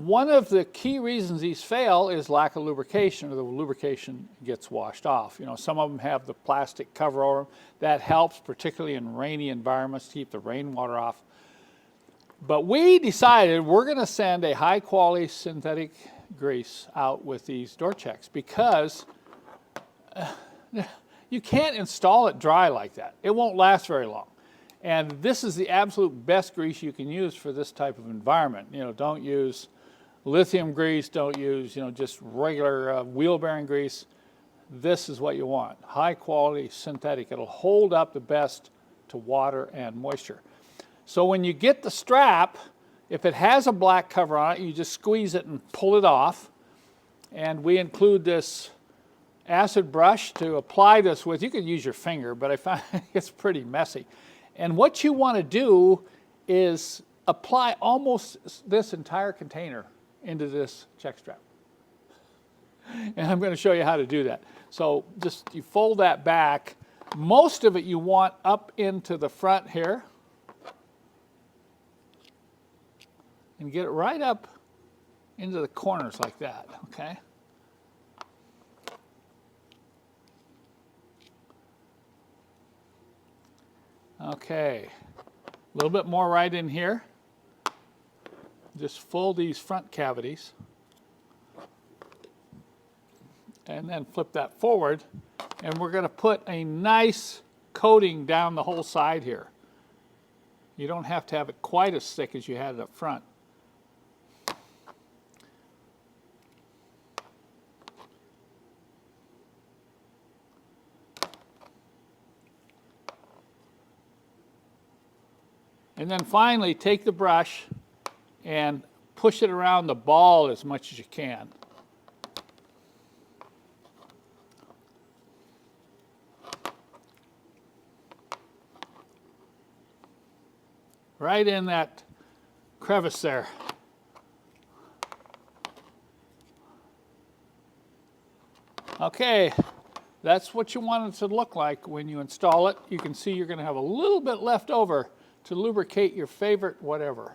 One of the key reasons these fail is lack of lubrication, or the lubrication gets washed off. You know, some of them have the plastic cover over them. That helps, particularly in rainy environments, to keep the rainwater off. But we decided we're going to send a high-quality synthetic grease out with these door checks because you can't install it dry like that. It won't last very long. And this is the absolute best grease you can use for this type of environment. You know, don't use lithium grease, don't use, you know, just regular wheel bearing grease. This is what you want, high quality synthetic. It'll hold up the best to water and moisture. So when you get the strap, if it has a black cover on it, you just squeeze it and pull it off. And we include this acid brush to apply this with. You could use your finger, but I find it's pretty messy. And what you want to do is apply almost this entire container into this check strap. And I'm going to show you how to do that. So just you fold that back. Most of it you want up into the front here. And get it right up into the corners like that, okay? Okay, a little bit more right in here. Just fold these front cavities and then flip that forward, and we're going to put a nice coating down the whole side here. You don't have to have it quite as thick as you had it up front. And then finally, take the brush and push it around the ball as much as you can. Right in that crevice there. Okay, that's what you want it to look like when you install it. You can see you're going to have a little bit left over to lubricate your favorite whatever.